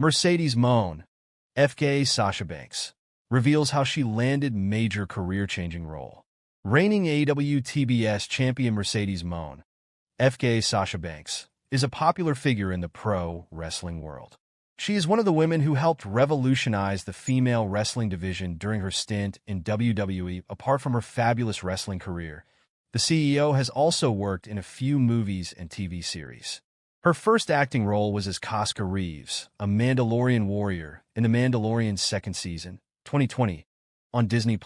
Mercedes Mone, FKA Sasha Banks, reveals how she landed major career-changing role. Reigning AWTBS champion Mercedes Mone, FKA Sasha Banks, is a popular figure in the pro wrestling world. She is one of the women who helped revolutionize the female wrestling division during her stint in WWE. Apart from her fabulous wrestling career, the CEO has also worked in a few movies and TV series. Her first acting role was as Koska Reeves, a Mandalorian warrior, in The Mandalorian's second season, 2020, on Disney+.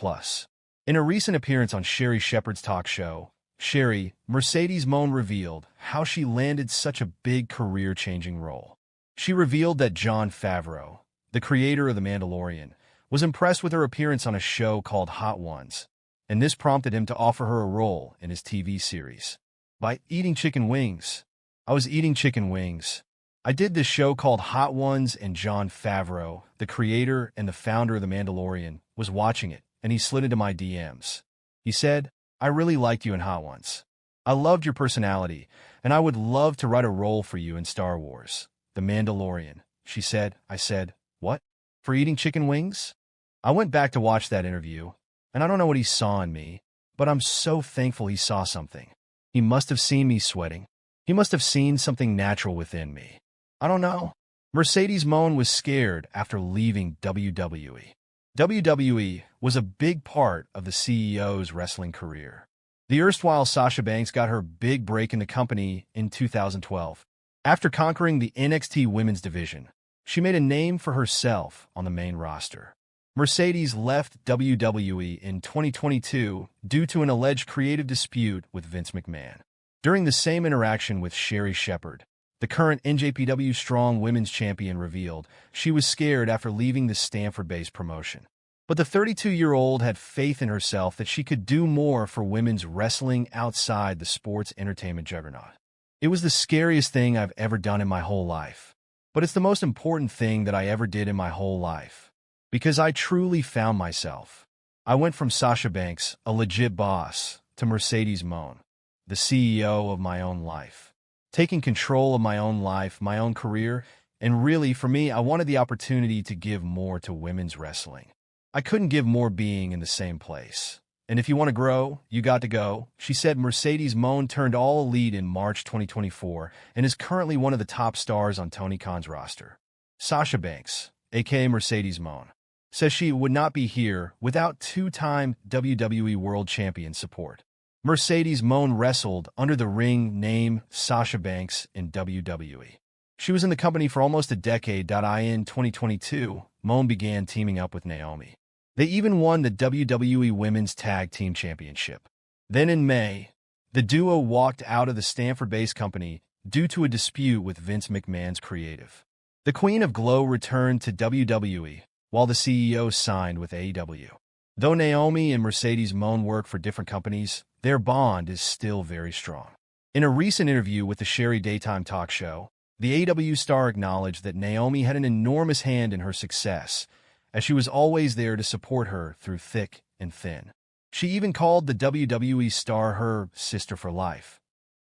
In a recent appearance on Sherri Shepherd's talk show, Sherri, Mercedes Mone revealed how she landed such a big career-changing role. She revealed that Jon Favreau, the creator of The Mandalorian, was impressed with her appearance on a show called Hot Ones, and this prompted him to offer her a role in his TV series. By eating chicken wings. I was eating chicken wings. I did this show called Hot Ones, and Jon Favreau, the creator and the founder of The Mandalorian, was watching it, and he slid into my DMs. He said, "I really liked you in Hot Ones. I loved your personality, and I would love to write a role for you in Star Wars, The Mandalorian," she said. I said, "What? For eating chicken wings?" I went back to watch that interview, and I don't know what he saw in me, but I'm so thankful he saw something. He must have seen me sweating. He must have seen something natural within me. I don't know. Mercedes Mone was scared after leaving WWE. WWE was a big part of the CEO's wrestling career. The erstwhile Sasha Banks got her big break in the company in 2012. After conquering the NXT women's division, she made a name for herself on the main roster. Mercedes left WWE in 2022 due to an alleged creative dispute with Vince McMahon. During the same interaction with Sherri Shepherd, the current NJPW Strong Women's Champion revealed she was scared after leaving the Stanford-based promotion. But the 32-year-old had faith in herself that she could do more for women's wrestling outside the sports entertainment juggernaut. "It was the scariest thing I've ever done in my whole life. But it's the most important thing that I ever did in my whole life. Because I truly found myself. I went from Sasha Banks, a legit boss, to Mercedes Mone, the CEO of my own life. Taking control of my own life, my own career, and really, for me, I wanted the opportunity to give more to women's wrestling. I couldn't give more being in the same place. And if you want to grow, you got to go," she said. Mercedes Mone turned all elite in March 2024 and is currently one of the top stars on Tony Khan's roster. Sasha Banks, aka Mercedes Mone, says she would not be here without two-time WWE World Champion support. Mercedes Mone wrestled under the ring name Sasha Banks in WWE. She was in the company for almost a decade. In 2022, Mone began teaming up with Naomi. They even won the WWE Women's Tag Team Championship. Then in May, the duo walked out of the Stanford-based company due to a dispute with Vince McMahon's creative. The Queen of Glow returned to WWE, while the CEO signed with AEW. Though Naomi and Mercedes Mone work for different companies, their bond is still very strong. In a recent interview with the Sherri Daytime Talk Show, the AEW star acknowledged that Naomi had an enormous hand in her success, as she was always there to support her through thick and thin. She even called the WWE star her sister for life.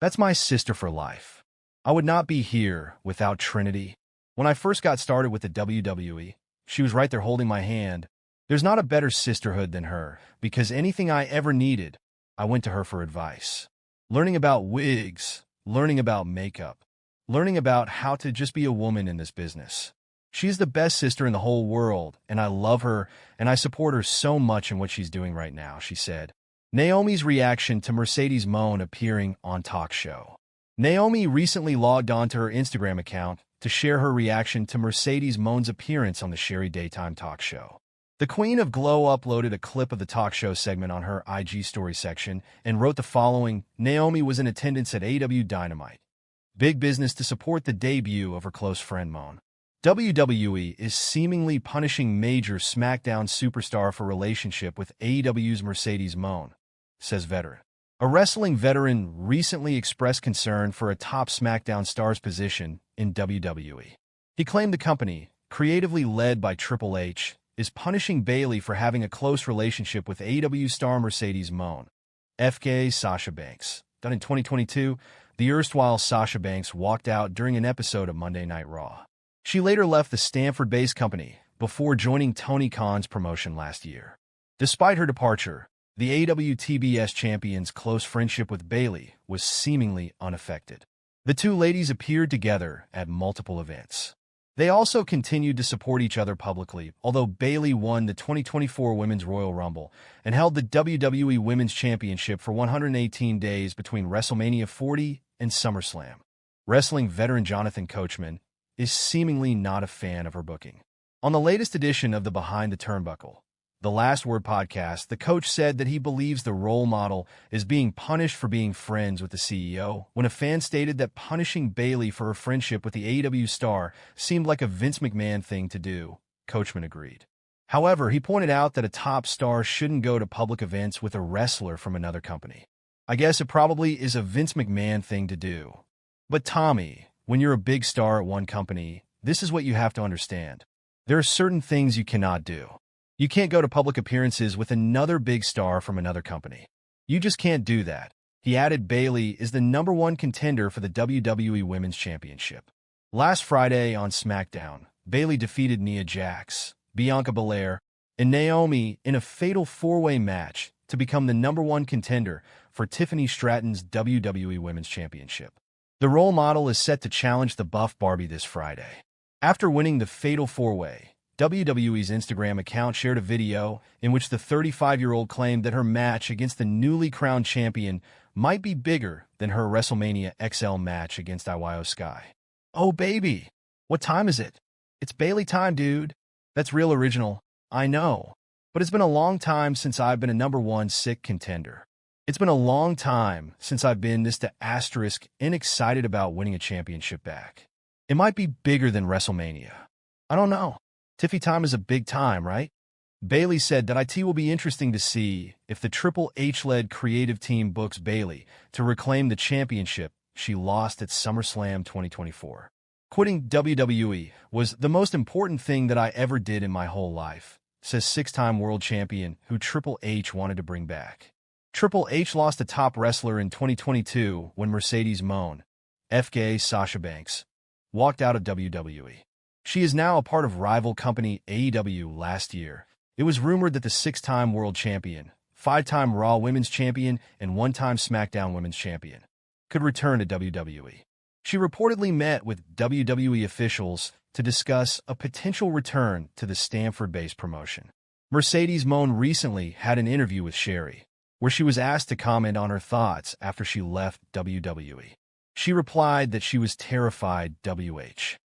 "That's my sister for life. I would not be here without Trinity. When I first got started with the WWE, she was right there holding my hand. There's not a better sisterhood than her, because anything I ever needed, I went to her for advice. Learning about wigs, learning about makeup, learning about how to just be a woman in this business. She's the best sister in the whole world, and I love her, and I support her so much in what she's doing right now," she said. Naomi's reaction to Mercedes Mone appearing on Talk Show. Naomi recently logged onto her Instagram account to share her reaction to Mercedes Mone's appearance on the Sherri Daytime Talk Show. The Queen of Glow uploaded a clip of the talk show segment on her IG story section and wrote the following: "Naomi was in attendance at AEW Dynamite. Big business to support the debut of her close friend Mone. WWE is seemingly punishing major SmackDown superstar for relationship with AEW's Mercedes Mone," says veteran. A wrestling veteran recently expressed concern for a top SmackDown star's position in WWE. He claimed the company, creatively led by Triple H, is punishing Bayley for having a close relationship with AEW star Mercedes Mone. FKA Sasha Banks. Done in 2022, the erstwhile Sasha Banks walked out during an episode of Monday Night Raw. She later left the Stanford-based company before joining Tony Khan's promotion last year. Despite her departure, the AWTBS champion's close friendship with Bayley was seemingly unaffected. The two ladies appeared together at multiple events. They also continued to support each other publicly, although Bayley won the 2024 Women's Royal Rumble and held the WWE Women's Championship for 118 days between WrestleMania 40 and SummerSlam. Wrestling veteran Jonathan Coachman is seemingly not a fan of her booking. On the latest edition of the Behind the Turnbuckle, The Last Word podcast, the coach said that he believes the role model is being punished for being friends with the CEO, when a fan stated that punishing Bayley for her friendship with the AEW star seemed like a Vince McMahon thing to do. Coachman agreed. However, he pointed out that a top star shouldn't go to public events with a wrestler from another company. I guess it probably is a Vince McMahon thing to do. But Tommy, when you're a big star at one company, this is what you have to understand. There are certain things you cannot do. You can't go to public appearances with another big star from another company. You just can't do that. He added Bayley is the #1 contender for the WWE Women's Championship. Last Friday on SmackDown, Bayley defeated Nia Jax, Bianca Belair, and Naomi in a fatal four-way match to become the #1 contender for Tiffany Stratton's WWE Women's Championship. The role model is set to challenge the Buff Barbie this Friday. After winning the fatal four-way, WWE's Instagram account shared a video in which the 35-year-old claimed that her match against the newly crowned champion might be bigger than her WrestleMania XL match against Io Sky. Oh, baby, what time is it? It's Bayley time, dude. That's real original, I know. But it's been a long time since I've been a #1 sick contender. It's been a long time since I've been this to asterisk and excited about winning a championship back. It might be bigger than WrestleMania. I don't know. Tiffy time is a big time, right? Bayley said that it will be interesting to see if the Triple H-led creative team books Bayley to reclaim the championship she lost at SummerSlam 2024. Quitting WWE was the most important thing that I ever did in my whole life, says six-time world champion who Triple H wanted to bring back. Triple H lost a top wrestler in 2022 when Mercedes Mone, FKA Sasha Banks, walked out of WWE. She is now a part of rival company AEW. Last year, it was rumored that the six-time world champion, five-time Raw Women's Champion, and one-time SmackDown Women's Champion could return to WWE. She reportedly met with WWE officials to discuss a potential return to the Stanford-based promotion. Mercedes Mone recently had an interview with Sherri, where she was asked to comment on her thoughts after she left WWE. She replied that she was terrified WH